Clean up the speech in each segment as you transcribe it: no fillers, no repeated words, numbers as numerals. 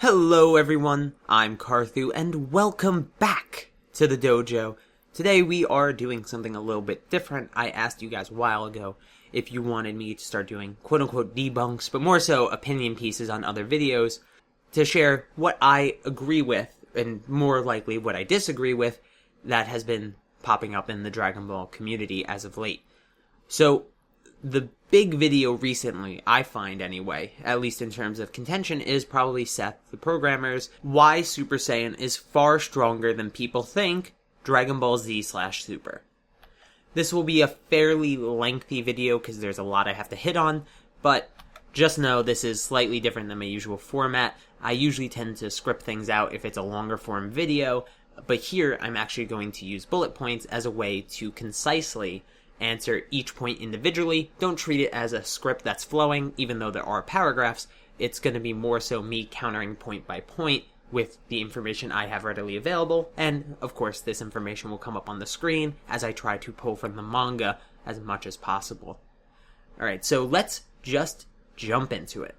Hello everyone, I'm Carthu, and welcome back to the dojo. Today we are doing something a little bit different. I asked you guys a while ago if you wanted me to start doing quote-unquote debunks, but more so opinion pieces on other videos, to share what I agree with, and more likely what I disagree with, that has been popping up in the Dragon Ball community as of late. So, the big video recently, I find anyway, at least in terms of contention, is probably Seth, the programmer's why Super Saiyan is far stronger than people think Dragon Ball Z/Super. This will be a fairly lengthy video because there's a lot I have to hit on, but just know this is slightly different than my usual format. I usually tend to script things out if it's a longer form video, but here I'm actually going to use bullet points as a way to concisely answer each point individually. Don't treat it as a script that's flowing, even though there are paragraphs. It's going to be more so me countering point by point with the information I have readily available, and of course this information will come up on the screen as I try to pull from the manga as much as possible. Alright, so let's just jump into it.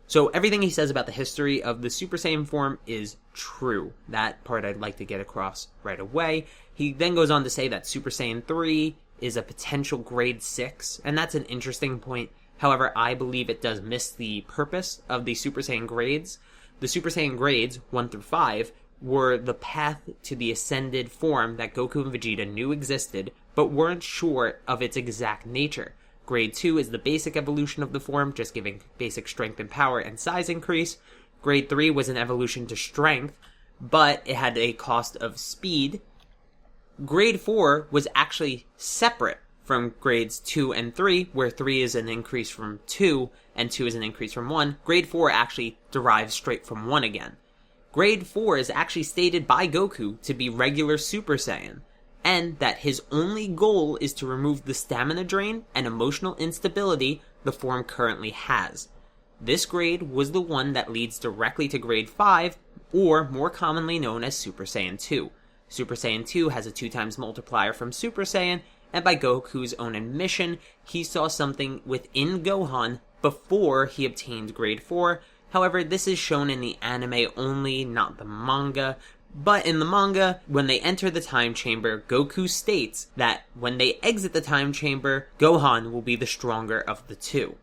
So everything he says about the history of the Super Saiyan form is true. That part I'd like to get across right away. He then goes on to say that Super Saiyan 3 is a potential grade 6, and that's an interesting point. However, I believe it does miss the purpose of the Super Saiyan grades. The Super Saiyan grades, 1 through 5, were the path to the ascended form that Goku and Vegeta knew existed, but weren't sure of its exact nature. Grade 2 is the basic evolution of the form, just giving basic strength and power and size increase. Grade 3 was an evolution to strength, but it had a cost of speed. Grade 4 was actually separate from grades 2 and 3, where 3 is an increase from 2, and 2 is an increase from 1. Grade 4 actually derives straight from 1 again. Grade 4 is actually stated by Goku to be regular Super Saiyan, and that his only goal is to remove the stamina drain and emotional instability the form currently has. This grade was the one that leads directly to grade 5, or more commonly known as Super Saiyan 2. Super Saiyan 2 has a 2x multiplier from Super Saiyan, and by Goku's own admission, he saw something within Gohan before he obtained grade 4. However, this is shown in the anime only, not the manga. But in the manga, when they enter the time chamber, Goku states that when they exit the time chamber, Gohan will be the stronger of the two.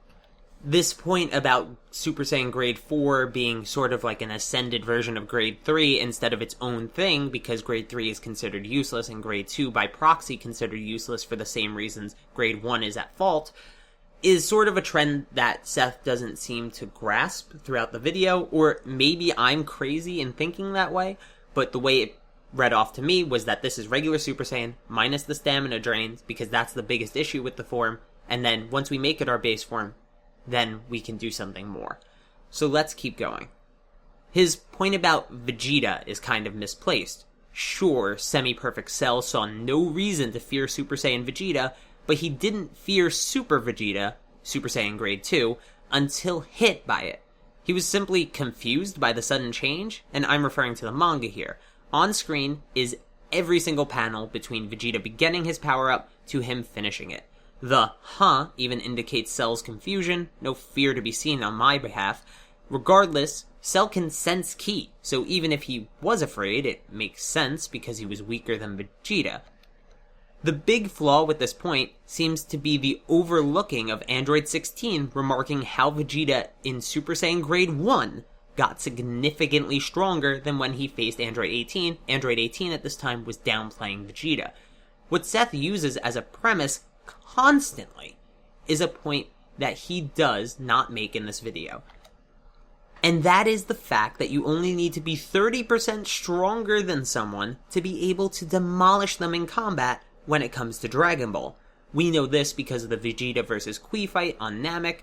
This point about Super Saiyan grade 4 being sort of like an ascended version of grade 3 instead of its own thing, because grade 3 is considered useless and grade 2 by proxy considered useless for the same reasons grade 1 is at fault, is sort of a trend that Seth doesn't seem to grasp throughout the video, or maybe I'm crazy in thinking that way, but the way it read off to me was that this is regular Super Saiyan minus the stamina drains, because that's the biggest issue with the form, and then once we make it our base form, then we can do something more. So let's keep going. His point about Vegeta is kind of misplaced. Sure, Semi-Perfect Cell saw no reason to fear Super Saiyan Vegeta, but he didn't fear Super Vegeta, Super Saiyan Grade 2, until hit by it. He was simply confused by the sudden change, and I'm referring to the manga here. On screen is every single panel between Vegeta beginning his power-up to him finishing it. The "huh" even indicates Cell's confusion, no fear to be seen on my behalf. Regardless, Cell can sense ki, so even if he was afraid, it makes sense because he was weaker than Vegeta. The big flaw with this point seems to be the overlooking of Android 16 remarking how Vegeta in Super Saiyan Grade 1 got significantly stronger than when he faced Android 18. Android 18 at this time was downplaying Vegeta. What Seth uses as a premise constantly is a point that he does not make in this video. And that is the fact that you only need to be 30% stronger than someone to be able to demolish them in combat when it comes to Dragon Ball. We know this because of the Vegeta versus Qui fight on Namek.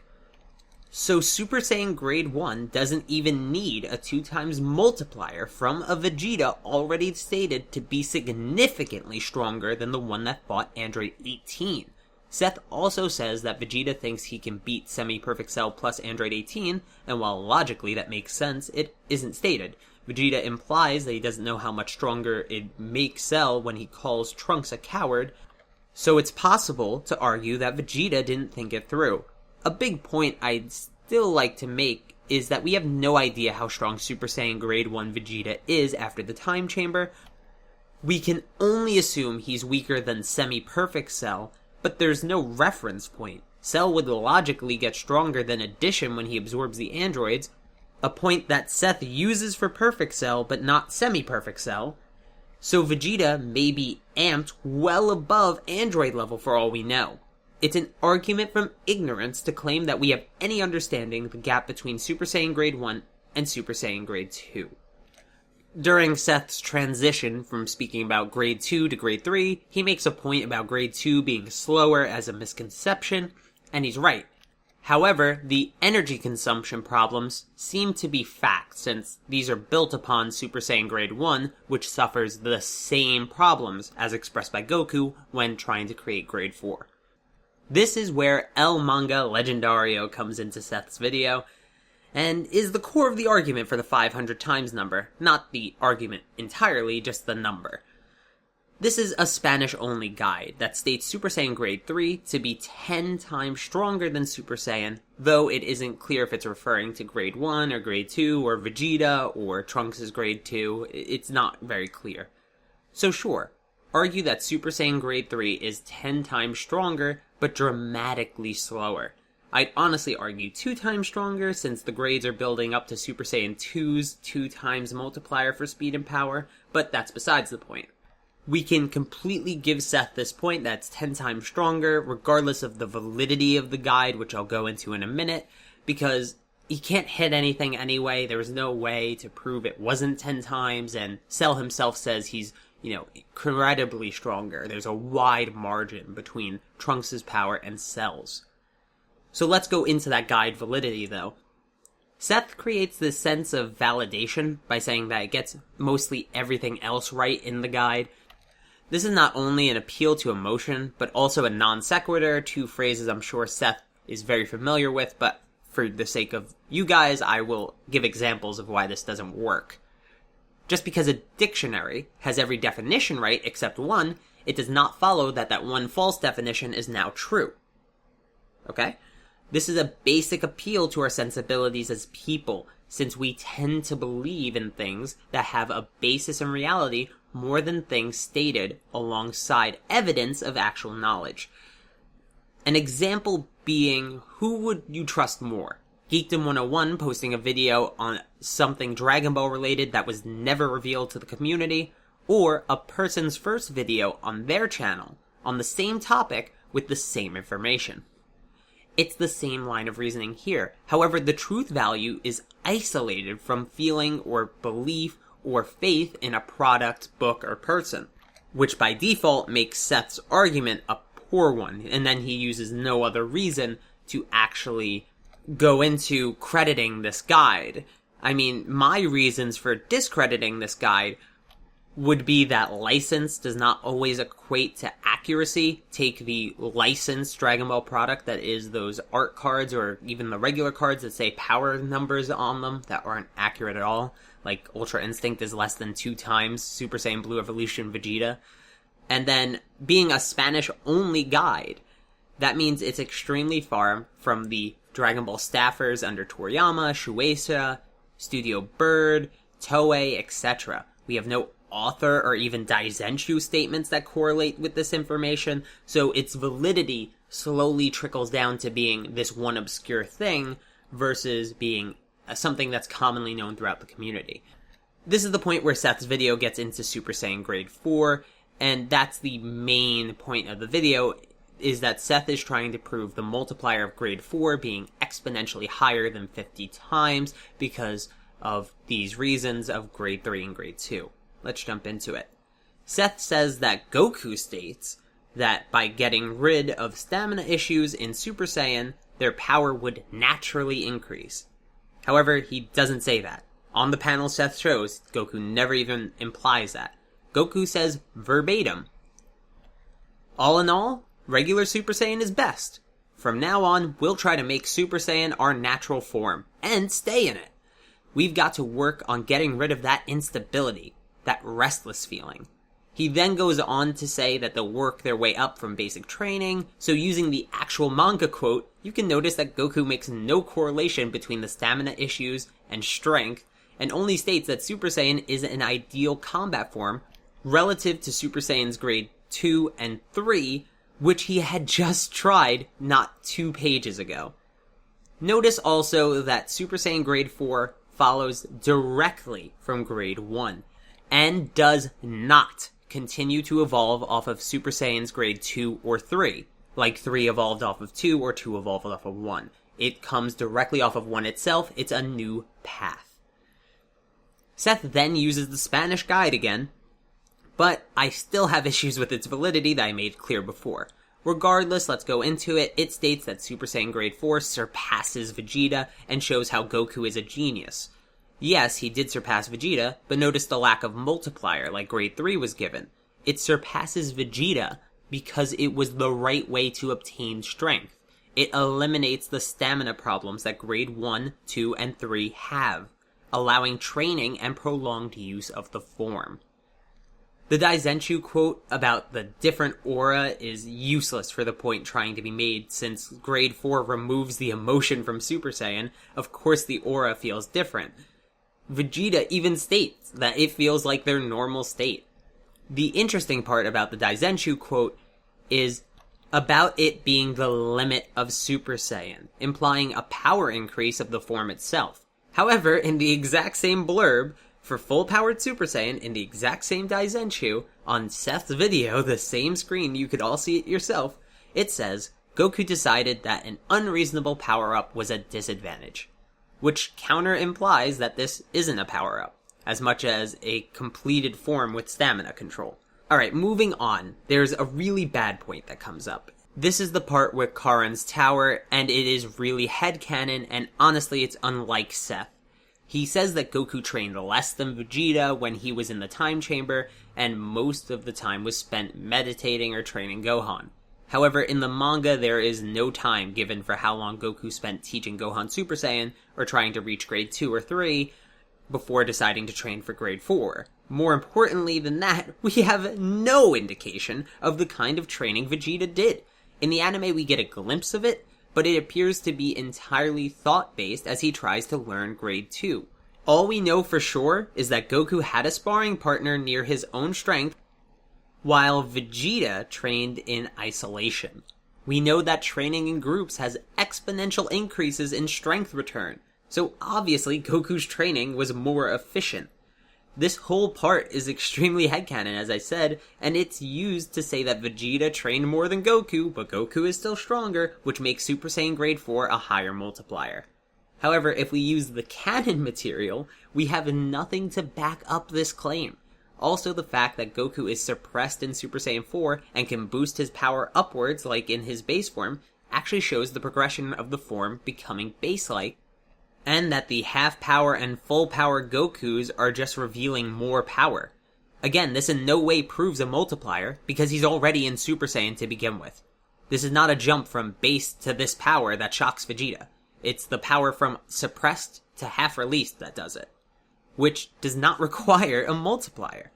So Super Saiyan Grade 1 doesn't even need a 2x multiplier from a Vegeta already stated to be significantly stronger than the one that fought Android 18. Seth also says that Vegeta thinks he can beat Semi-Perfect Cell plus Android 18, and while logically that makes sense, it isn't stated. Vegeta implies that he doesn't know how much stronger it makes Cell when he calls Trunks a coward, so it's possible to argue that Vegeta didn't think it through. A big point I'd still like to make is that we have no idea how strong Super Saiyan Grade 1 Vegeta is after the Time Chamber. We can only assume he's weaker than Semi-Perfect Cell, but there's no reference point. Cell would logically get stronger than Addition when he absorbs the androids, a point that Seth uses for Perfect Cell but not Semi-Perfect Cell. So Vegeta may be amped well above android level for all we know. It's an argument from ignorance to claim that we have any understanding of the gap between Super Saiyan Grade 1 and Super Saiyan Grade 2. During Seth's transition from speaking about Grade 2 to Grade 3, he makes a point about Grade 2 being slower as a misconception, and he's right. However, the energy consumption problems seem to be fact, since these are built upon Super Saiyan Grade 1, which suffers the same problems as expressed by Goku when trying to create Grade 4. This is where El Manga Legendario comes into Seth's video, and is the core of the argument for the 500 times number. Not the argument entirely, just the number. This is a Spanish-only guide that states Super Saiyan Grade 3 to be 10 times stronger than Super Saiyan, though it isn't clear if it's referring to Grade 1 or Grade 2 or Vegeta or Trunks' Grade 2. It's not very clear. So sure, argue that Super Saiyan Grade 3 is 10 times stronger, but dramatically slower. I'd honestly argue 2 times stronger, since the grades are building up to Super Saiyan 2's 2 times multiplier for speed and power, but that's besides the point. We can completely give Seth this point that's 10 times stronger, regardless of the validity of the guide, which I'll go into in a minute, because he can't hit anything anyway. There was no way to prove it wasn't 10 times, and Cell himself says he's, incredibly stronger. There's a wide margin between Trunks' power and Cell's. So let's go into that guide validity, though. Seth creates this sense of validation by saying that it gets mostly everything else right in the guide. This is not only an appeal to emotion, but also a non sequitur, 2 phrases I'm sure Seth is very familiar with, but for the sake of you guys, I will give examples of why this doesn't work. Just because a dictionary has every definition right except one, it does not follow that that one false definition is now true. Okay? This is a basic appeal to our sensibilities as people, since we tend to believe in things that have a basis in reality more than things stated alongside evidence of actual knowledge. An example being, who would you trust more? Geekdom 101 posting a video on something Dragon Ball related that was never revealed to the community, or a person's first video on their channel on the same topic with the same information. It's the same line of reasoning here. However, the truth value is isolated from feeling or belief or faith in a product, book, or person, which by default makes Seth's argument a poor one, and then he uses no other reason to actually go into crediting this guide. I mean, my reasons for discrediting this guide would be that license does not always equate to accuracy. Take the licensed Dragon Ball product that is those art cards, or even the regular cards that say power numbers on them that aren't accurate at all. Like Ultra Instinct is less than 2 times Super Saiyan Blue Evolution Vegeta. And then being a Spanish-only guide, that means it's extremely far from the Dragon Ball staffers under Toriyama, Shueisha, Studio Bird, Toei, etc. We have no author or even Daizenshu statements that correlate with this information, so its validity slowly trickles down to being this one obscure thing versus being something that's commonly known throughout the community. This is the point where Seth's video gets into Super Saiyan Grade 4, and that's the main point of the video, is that Seth is trying to prove the multiplier of Grade 4 being exponentially higher than 50 times because of these reasons of Grade 3 and Grade 2. Let's jump into it. Seth says that Goku states that by getting rid of stamina issues in Super Saiyan, their power would naturally increase. However, he doesn't say that. On the panel Seth shows, Goku never even implies that. Goku says verbatim, "All in all, regular Super Saiyan is best. From now on, we'll try to make Super Saiyan our natural form, and stay in it. We've got to work on getting rid of that instability, that restless feeling." He then goes on to say that they'll work their way up from basic training, so using the actual manga quote, you can notice that Goku makes no correlation between the stamina issues and strength, and only states that Super Saiyan is an ideal combat form relative to Super Saiyan's grade 2 and 3, which he had just tried not 2 pages ago. Notice also that Super Saiyan grade 4 follows directly from grade 1, and does not continue to evolve off of Super Saiyan's grade 2 or 3, like 3 evolved off of 2 or 2 evolved off of 1. It comes directly off of 1 itself. It's a new path. Seth then uses the Spanish guide again, but I still have issues with its validity that I made clear before. Regardless, let's go into it. It states that Super Saiyan grade 4 surpasses Vegeta and shows how Goku is a genius. Yes, he did surpass Vegeta, but notice the lack of multiplier like grade 3 was given. It surpasses Vegeta because it was the right way to obtain strength. It eliminates the stamina problems that grade 1, 2, and 3 have, allowing training and prolonged use of the form. The Daizenshu quote about the different aura is useless for the point trying to be made, since grade 4 removes the emotion from Super Saiyan. Of course the aura feels different. Vegeta even states that it feels like their normal state. The interesting part about the Daizenshu quote is about it being the limit of Super Saiyan, implying a power increase of the form itself. However, in the exact same blurb, for full-powered Super Saiyan in the exact same Daizenshu, on Seth's video, the same screen, you could all see it yourself, it says, Goku decided that an unreasonable power-up was a disadvantage. Which counter-implies that this isn't a power-up, as much as a completed form with stamina control. Alright, moving on, there's a really bad point that comes up. This is the part with Karan's tower, and it is really headcanon, and honestly it's unlike Seth. He says that Goku trained less than Vegeta when he was in the time chamber, and most of the time was spent meditating or training Gohan. However, in the manga, there is no time given for how long Goku spent teaching Gohan Super Saiyan, or trying to reach grade 2 or 3, before deciding to train for grade 4. More importantly than that, we have no indication of the kind of training Vegeta did. In the anime, we get a glimpse of it, but it appears to be entirely thought-based as he tries to learn grade 2. All we know for sure is that Goku had a sparring partner near his own strength, while Vegeta trained in isolation. We know that training in groups has exponential increases in strength return, so obviously Goku's training was more efficient. This whole part is extremely headcanon, as I said, and it's used to say that Vegeta trained more than Goku, but Goku is still stronger, which makes Super Saiyan grade 4 a higher multiplier. However, if we use the canon material, we have nothing to back up this claim. Also, the fact that Goku is suppressed in Super Saiyan 4 and can boost his power upwards like in his base form actually shows the progression of the form becoming base-like, and that the half-power and full-power Gokus are just revealing more power. Again, this in no way proves a multiplier, because he's already in Super Saiyan to begin with. This is not a jump from base to this power that shocks Vegeta. It's the power from suppressed to half-released that does it, which does not require a multiplier.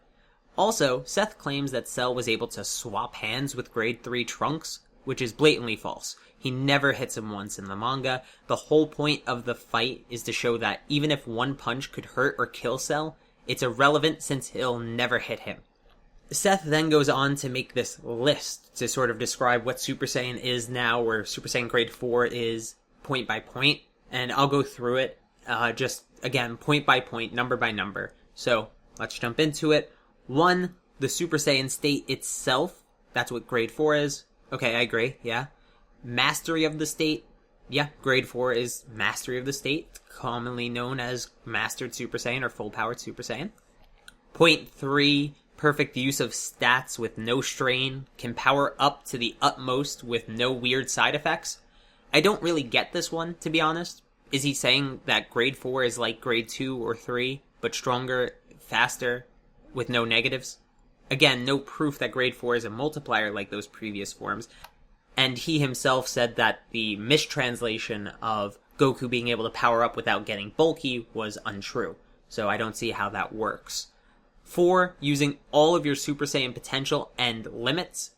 Also, Seth claims that Cell was able to swap hands with grade 3 Trunks, which is blatantly false. He never hits him once in the manga. The whole point of the fight is to show that even if one punch could hurt or kill Cell, it's irrelevant since he'll never hit him. Seth then goes on to make this list to sort of describe what Super Saiyan is now, where Super Saiyan grade 4 is point by point, and I'll go through it, just, again, point by point, number by number. So, let's jump into it. 1, the Super Saiyan state itself, that's what grade 4 is. Okay, I agree, yeah. Mastery of the state, yeah, grade 4 is mastery of the state, commonly known as mastered Super Saiyan or full-powered Super Saiyan. Point 3, perfect use of stats with no strain, can power up to the utmost with no weird side effects. I don't really get this one, to be honest. Is he saying that grade 4 is like grade 2 or 3, but stronger, faster, with no negatives? Again, no proof that grade 4 is a multiplier like those previous forms. And he himself said that the mistranslation of Goku being able to power up without getting bulky was untrue. So I don't see how that works. 4, using all of your Super Saiyan potential and limits?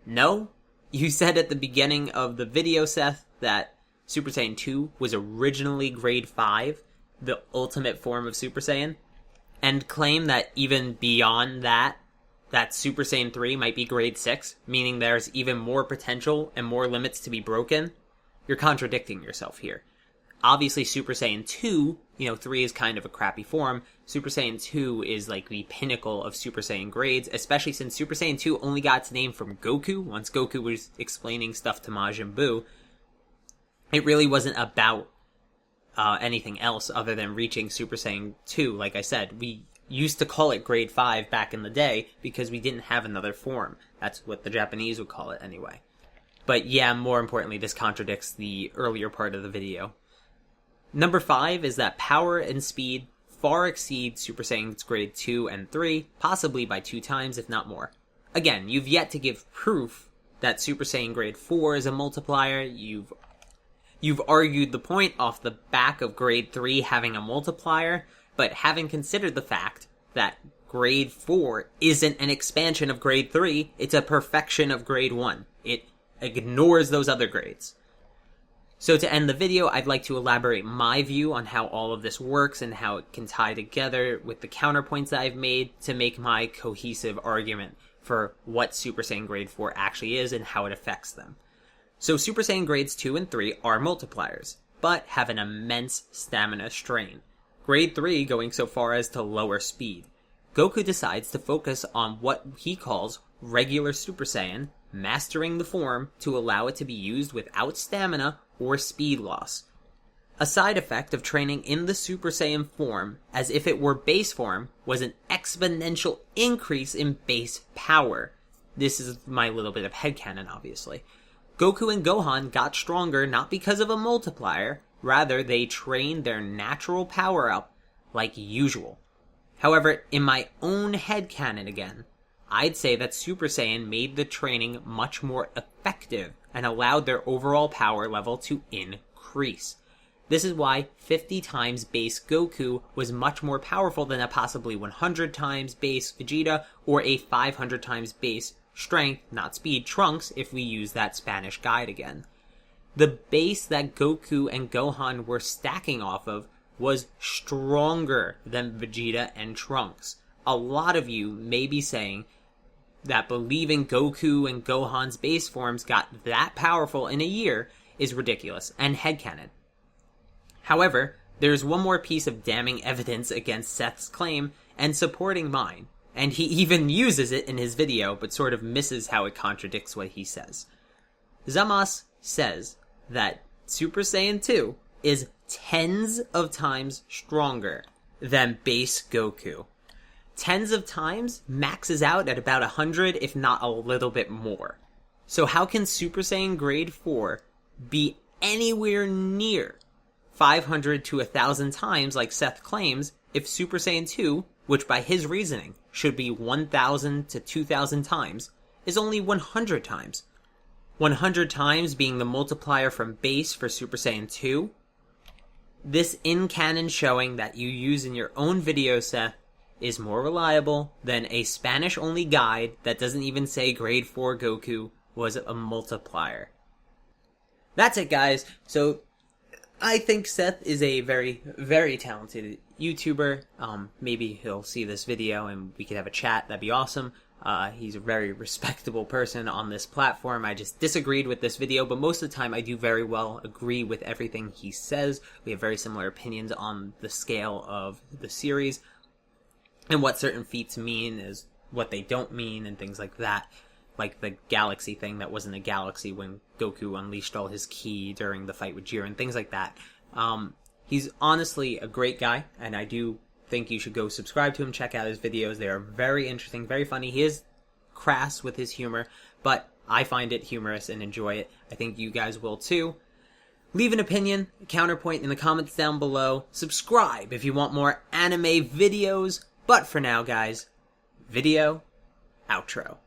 No? You said at the beginning of the video, Seth, that Super Saiyan 2 was originally grade 5, the ultimate form of Super Saiyan, and claim that even beyond that Super Saiyan 3 might be grade 6, meaning there's even more potential and more limits to be broken. You're contradicting yourself here. Obviously, Super Saiyan 2, 3 is kind of a crappy form. Super Saiyan 2 is like the pinnacle of Super Saiyan grades, especially since Super Saiyan 2 only got its name from Goku. Once Goku was explaining stuff to Majin Buu, it really wasn't about anything else other than reaching Super Saiyan 2. Like I said, we used to call it grade 5 back in the day because we didn't have another form. That's what the Japanese would call it anyway. But yeah, more importantly, this contradicts the earlier part of the video. Number 5 is that power and speed far exceed Super Saiyan's grade 2 and 3, possibly by 2 times, if not more. Again, you've yet to give proof that Super Saiyan grade 4 is a multiplier. You've argued the point off the back of grade 3 having a multiplier, but having considered the fact that grade 4 isn't an expansion of grade 3, it's a perfection of grade 1. It ignores those other grades. So to end the video, I'd like to elaborate my view on how all of this works and how it can tie together with the counterpoints that I've made to make my cohesive argument for what Super Saiyan grade 4 actually is and how it affects them. So Super Saiyan grades 2 and 3 are multipliers, but have an immense stamina strain. Grade 3 going so far as to lower speed. Goku decides to focus on what he calls regular Super Saiyan, mastering the form to allow it to be used without stamina or speed loss. A side effect of training in the Super Saiyan form, as if it were base form, was an exponential increase in base power. This is my little bit of headcanon, obviously. Goku and Gohan got stronger not because of a multiplier, rather they trained their natural power up like usual. However, in my own headcanon again, I'd say that Super Saiyan made the training much more effective and allowed their overall power level to increase. This is why 50 times base Goku was much more powerful than a possibly 100 times base Vegeta or a 500 times base strength, not speed, Trunks, if we use that Spanish guide again. The base that Goku and Gohan were stacking off of was stronger than Vegeta and Trunks. A lot of you may be saying that believing Goku and Gohan's base forms got that powerful in a year is ridiculous and headcanon. However, there's one more piece of damning evidence against Seth's claim and supporting mine, and he even uses it in his video, but sort of misses how it contradicts what he says. Zamas says that Super Saiyan 2 is tens of times stronger than base Goku. Tens of times maxes out at about 100, if not a little bit more. So how can Super Saiyan grade 4 be anywhere near 500 to 1,000 times like Seth claims if Super Saiyan 2, which by his reasoning should be 1,000 to 2,000 times, is only 100 times? 100 times being the multiplier from base for Super Saiyan 2? This in-canon showing that you use in your own video, Seth, is more reliable than a Spanish-only guide that doesn't even say grade 4 Goku was a multiplier. That's it, guys. So, I think Seth is a very, very talented YouTuber. Maybe he'll see this video and we could have a chat. That'd be awesome. He's a very respectable person on this platform. I just disagreed with this video, but most of the time I do very well agree with everything he says. We have very similar opinions on the scale of the series and what certain feats mean is what they don't mean and things like that. Like the galaxy thing that wasn't a galaxy when Goku unleashed all his ki during the fight with Jiren, things like that. He's honestly a great guy, and I do think you should go subscribe to him, check out his videos. They are very interesting, very funny. He is crass with his humor, but I find it humorous and enjoy it. I think you guys will too. Leave an opinion, a counterpoint in the comments down below. Subscribe if you want more anime videos. But for now, guys, video outro.